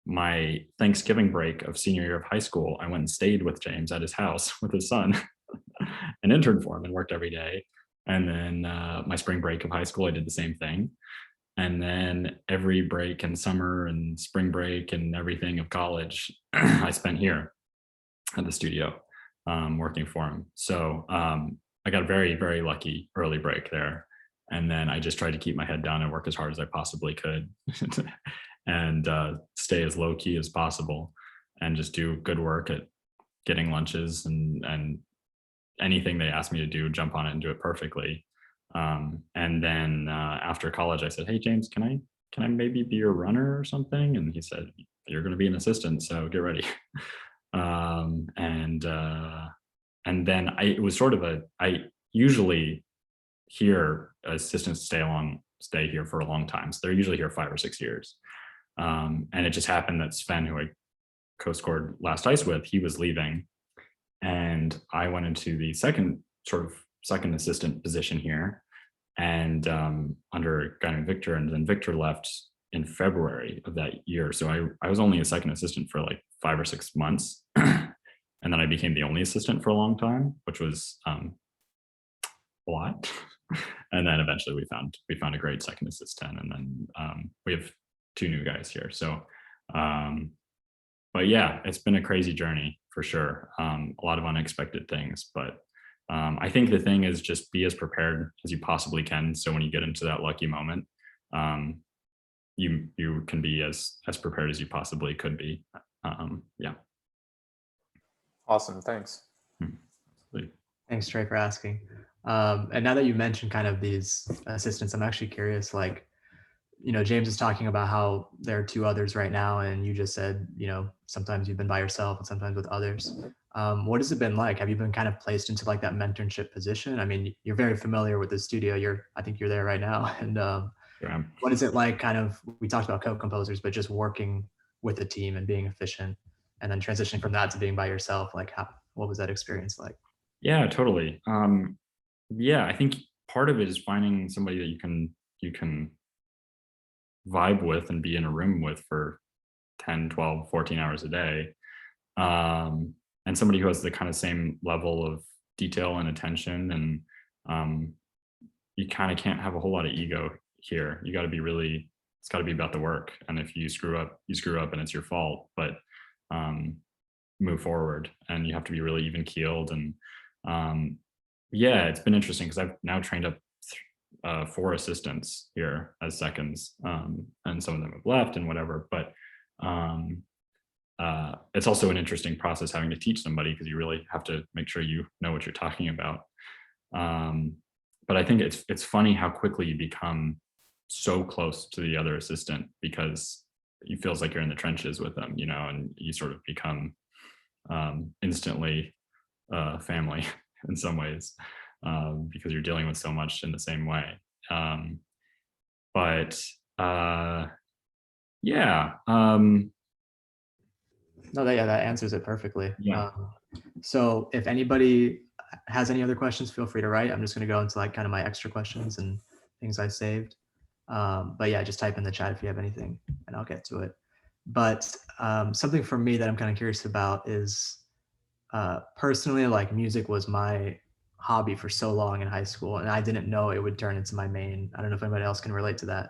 my Thanksgiving break of senior year of high school, I went and stayed with James at his house with his son and interned for him and worked every day. And then my spring break of high school, I did the same thing. And then every break in summer and spring break and everything of college, I spent here at the studio working for him. So I got a very, very lucky early break there. And then I just tried to keep my head down and work as hard as I possibly could and stay as low key as possible and just do good work at getting lunches and anything they asked me to do, jump on it and do it perfectly. And then after college, I said, "Hey, James, can I maybe be your runner or something?" And he said, "You're going to be an assistant, so get ready." And then it was sort of I usually hear assistants stay here for a long time. So they're usually here 5 or 6 years. And it just happened that Sven, who I co-scored Last Ice with, he was leaving. And I went into the second assistant position here and under a guy named Victor, and then Victor left in February of that year. So I was only a second assistant for like 5 or 6 months. And then I became the only assistant for a long time, which was a lot. And then eventually we found a great second assistant, and then we have 2 new guys here. So, but yeah, it's been a crazy journey for sure. A lot of unexpected things, but I think the thing is just be as prepared as you possibly can. So when you get into that lucky moment, you can be as prepared as you possibly could be. Yeah. Awesome. Thanks. Thanks, Trey, for asking. And now that you mentioned kind of these assistants, I'm actually curious, like, James is talking about how there are 2 others right now, and you just said, sometimes you've been by yourself and sometimes with others. What has it been like? Have you been kind of placed into like that mentorship position? I mean, you're very familiar with the studio. I think you're there right now. And Yeah. what is it like kind of, we talked about co-composers, but just working with a team and being efficient and then transitioning from that to being by yourself? Like what was that experience like? Yeah, totally. Yeah, I think part of it is finding somebody that you can vibe with and be in a room with for 10, 12, 14 hours a day. And somebody who has the kind of same level of detail and attention. And you kind of can't have a whole lot of ego here. You got to be it's got to be about the work. And if you screw up and it's your fault, but move forward, and you have to be really even keeled. And yeah, it's been interesting because I've now trained up 4 assistants here as seconds, and some of them have left and whatever, but it's also an interesting process having to teach somebody, because you really have to make sure you know what you're talking about. But I think it's funny how quickly you become so close to the other assistant, because it feels like you're in the trenches with them, and you sort of become instantly family in some ways, because you're dealing with so much in the same way. Yeah. No, that answers it perfectly. Yeah. So if anybody has any other questions, feel free to write. I'm just going to go into like kind of my extra questions and things I saved. But yeah, just type in the chat if you have anything and I'll get to it. But something for me that I'm kind of curious about is personally, like, music was my hobby for so long in high school, and I didn't know it would turn into my main. I don't know if anybody else can relate to that.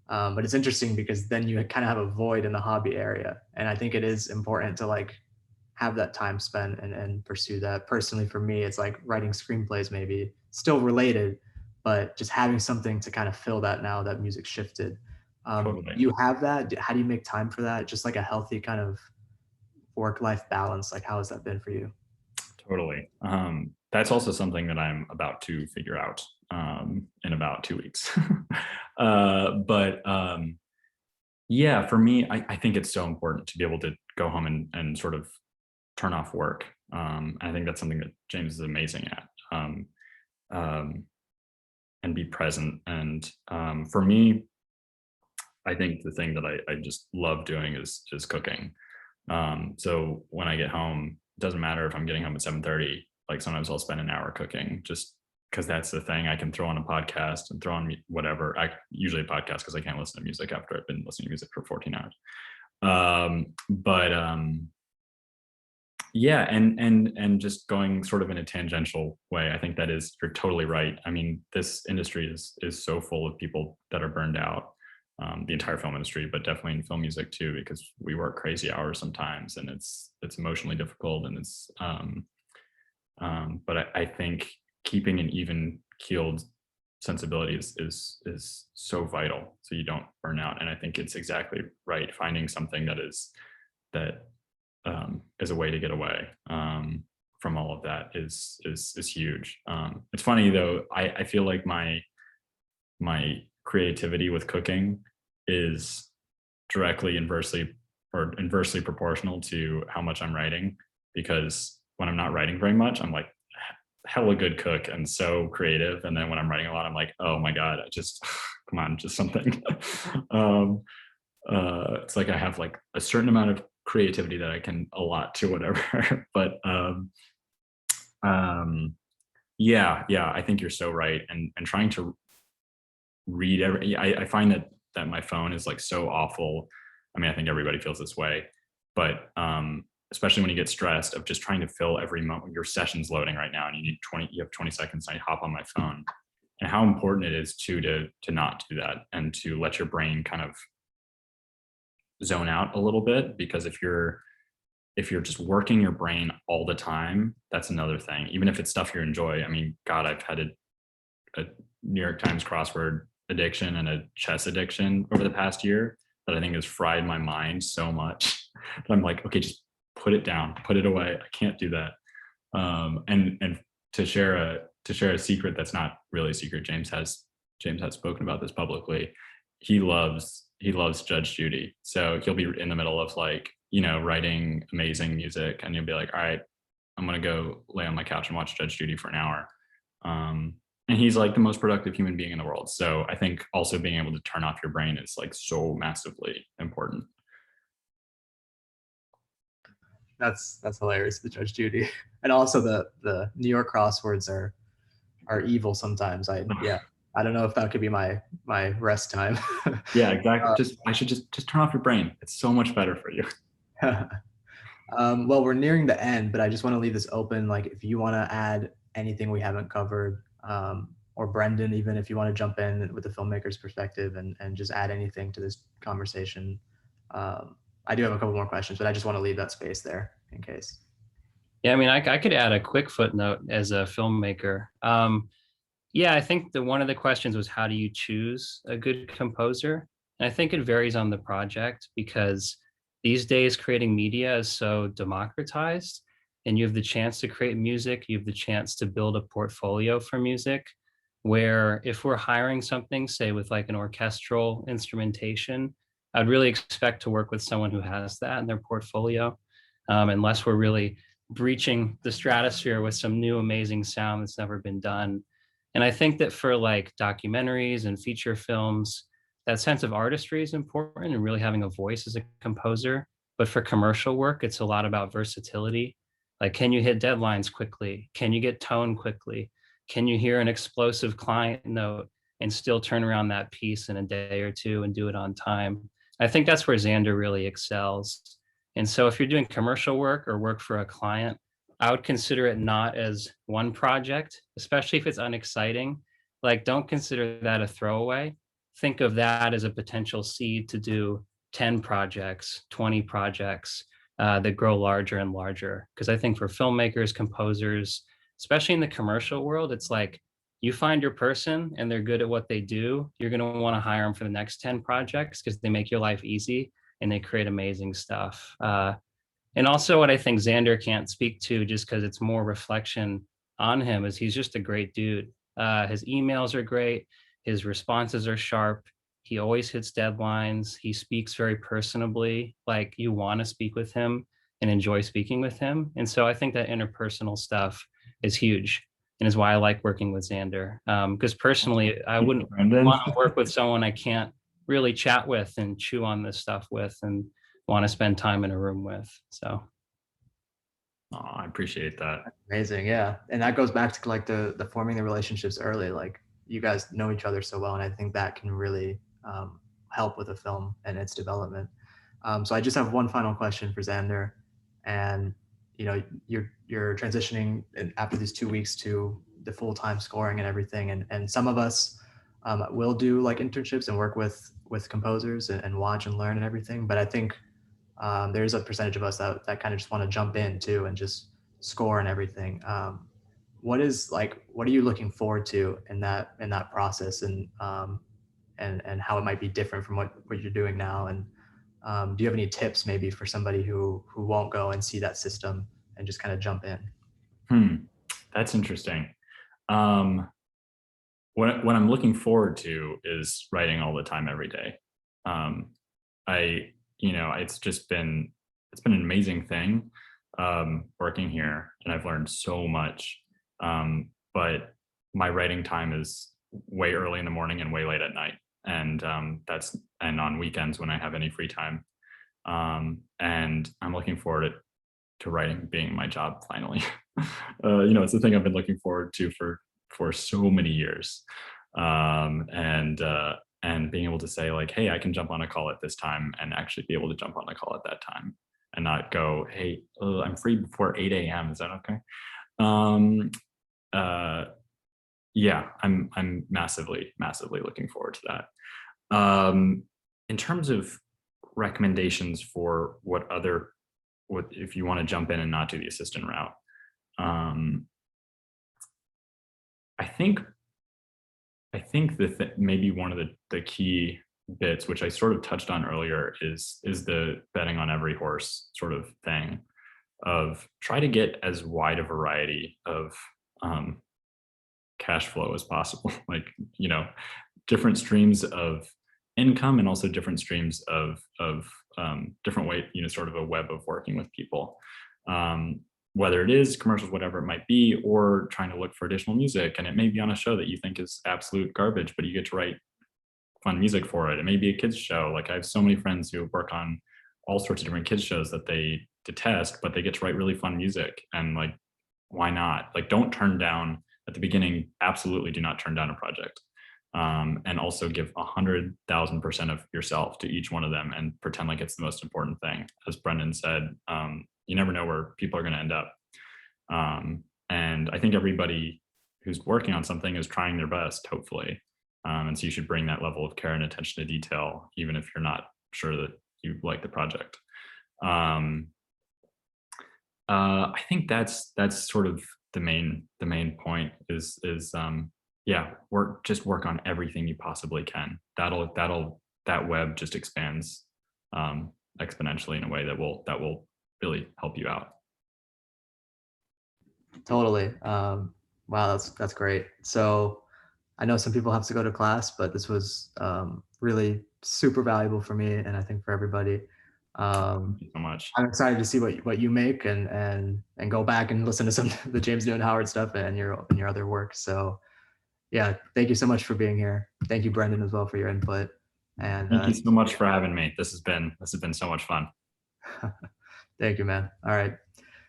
But it's interesting because then you kind of have a void in the hobby area. And I think it is important to like have that time spent and pursue that. Personally, for me, it's like writing screenplays, maybe still related, but just having something to kind of fill that now that music shifted. Totally. You have that? How do you make time for that? Just like a healthy kind of work-life balance. Like, how has that been for you? Totally. That's also something that I'm about to figure out in about 2 weeks. Yeah, for me, I think it's so important to be able to go home and sort of turn off work. I think that's something that James is amazing at, and be present. And for me, I think the thing that I just love doing is cooking. So when I get home, it doesn't matter if I'm getting home at 7:30, like sometimes I'll spend an hour cooking, just because that's the thing. I can throw on a podcast and throw on whatever. Usually a podcast, because I can't listen to music after I've been listening to music for 14 hours. Yeah, and just going sort of in a tangential way, I think that is, you're totally right. I mean, this industry is so full of people that are burned out. The entire film industry, but definitely in film music too, because we work crazy hours sometimes, and it's emotionally difficult, and it's but I think keeping an even keeled sensibility is so vital, so you don't burn out. And I think it's exactly right. Finding something that is a way to get away from all of that is huge. It's funny though. I feel like my creativity with cooking is directly inversely proportional to how much I'm writing, because when I'm not writing very much, I'm like hella good cook and so creative, and then when I'm writing a lot, I'm like, oh my god, I just come on, just something. It's like I have like a certain amount of creativity that I can allot to whatever. But yeah, I think you're so right. And trying to read I find that my phone is like so awful. I mean, I think everybody feels this way, but especially when you get stressed of just trying to fill every moment. Your session's loading right now and you have 20 seconds, and I hop on my phone. And how important it is to not do that, and to let your brain kind of zone out a little bit. Because if you're just working your brain all the time, that's another thing. Even if it's stuff you enjoy. I mean, God, I've had a New York Times crossword addiction and a chess addiction over the past year that I think has fried my mind so much that I'm like, okay, just put it down, put it away. I can't do that. And to share a secret that's not really a secret, James has spoken about this publicly. He loves Judge Judy. So he'll be in the middle of like, writing amazing music, and he'll be like, all right, I'm going to go lay on my couch and watch Judge Judy for an hour. And he's like the most productive human being in the world. So I think also being able to turn off your brain is like so massively important. That's hilarious, the Judge Judy. And also the New York crosswords are evil sometimes. I don't know if that could be my rest time. Yeah, exactly. I should just turn off your brain. It's so much better for you. Well, we're nearing the end, but I just want to leave this open. Like, if you want to add anything we haven't covered, or Brendan, even if you want to jump in with the filmmaker's perspective and just add anything to this conversation. I do have a couple more questions, but I just want to leave that space there in case. Yeah, I mean, I could add a quick footnote as a filmmaker. Yeah, I think one of the questions was, how do you choose a good composer? And I think it varies on the project, because these days creating media is so democratized, and you have the chance to create music, you have the chance to build a portfolio for music, where if we're hiring something, say with like an orchestral instrumentation, I'd really expect to work with someone who has that in their portfolio, unless we're really breaching the stratosphere with some new amazing sound that's never been done. And I think that for like documentaries and feature films, that sense of artistry is important, and really having a voice as a composer. But for commercial work, it's a lot about versatility. Like, can you hit deadlines quickly? Can you get tone quickly? Can you hear an explosive client note and still turn around that piece in a day or two and do it on time? I think that's where Xander really excels. And so if you're doing commercial work or work for a client, I would consider it not as one project, especially if it's unexciting. Like, don't consider that a throwaway. Think of that as a potential seed to do 10 projects, 20 projects that grow larger and larger. Because I think for filmmakers, composers, especially in the commercial world, it's like, you find your person and they're good at what they do, you're going to want to hire them for the next 10 projects, because they make your life easy and they create amazing stuff. And also what I think Xander can't speak to, just because it's more reflection on him, is he's just a great dude. His emails are great. His responses are sharp. He always hits deadlines. He speaks very personably, like you want to speak with him and enjoy speaking with him. And so I think that interpersonal stuff is huge, and is why I like working with Xander. Because personally, I wouldn't want to work with someone I can't really chat with and chew on this stuff with and want to spend time in a room with. So. Oh, I appreciate that. Amazing. Yeah. And that goes back to like the forming the relationships early. Like, you guys know each other so well. And I think that can really help with a film and its development. So I just have one final question for Xander. And, you're transitioning after these 2 weeks to the full-time scoring and everything. And some of us will do like internships and work with composers and watch and learn and everything. But I think there's a percentage of us that kind of just want to jump in too and just score and everything. what are you looking forward to in that process, and how it might be different from what you're doing now? And do you have any tips maybe for somebody who won't go and see that system and just kind of jump in? That's interesting. What I'm looking forward to is writing all the time, every day. It's been an amazing thing working here, and I've learned so much. But my writing time is way early in the morning and way late at night, and on weekends when I have any free time. And I'm looking forward to writing being my job finally. It's the thing I've been looking forward to for so many years, and being able to say like, hey, I can jump on a call at this time, and actually be able to jump on a call at that time, and not go, hey, I'm free before 8 a.m. Is that okay? Yeah, I'm massively looking forward to that. In terms of recommendations for what if you want to jump in and not do the assistant route, I think that maybe one of the key bits, which I sort of touched on earlier, is the betting on every horse sort of thing, of try to get as wide a variety of cash flow as possible. Like, different streams of income, and also different streams of different way, sort of a web of working with people. Whether it is commercials, whatever it might be, or trying to look for additional music. And it may be on a show that you think is absolute garbage, but you get to write fun music for it. It may be a kids show. Like, I have so many friends who work on all sorts of different kids shows that they detest, but they get to write really fun music. And like, why not? Like, don't turn down at the beginning. Absolutely do not turn down a project. And also give 100,000% of yourself to each one of them, and pretend like it's the most important thing. As Brendan said, you never know where people are going to end up. And I think everybody who's working on something is trying their best, hopefully. And so you should bring that level of care and attention to detail, even if you're not sure that you like the project. I think that's sort of the main point is work on everything you possibly can. That web just expands exponentially in a way that will really help you out. Totally. Wow, that's great. So I know some people have to go to class, but this was really super valuable for me, and I think for everybody. Thank you so much. I'm excited to see what you make, and go back and listen to some of the James Newton Howard stuff and your other work. So yeah, thank you so much for being here. Thank you, Brendan, as well, for your input. And thank you so much for having me. This has been so much fun. Thank you, man. All right.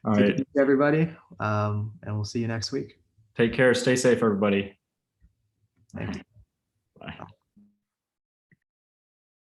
All right, take care, everybody. And we'll see you next week. Take care. Stay safe, everybody. Thank you.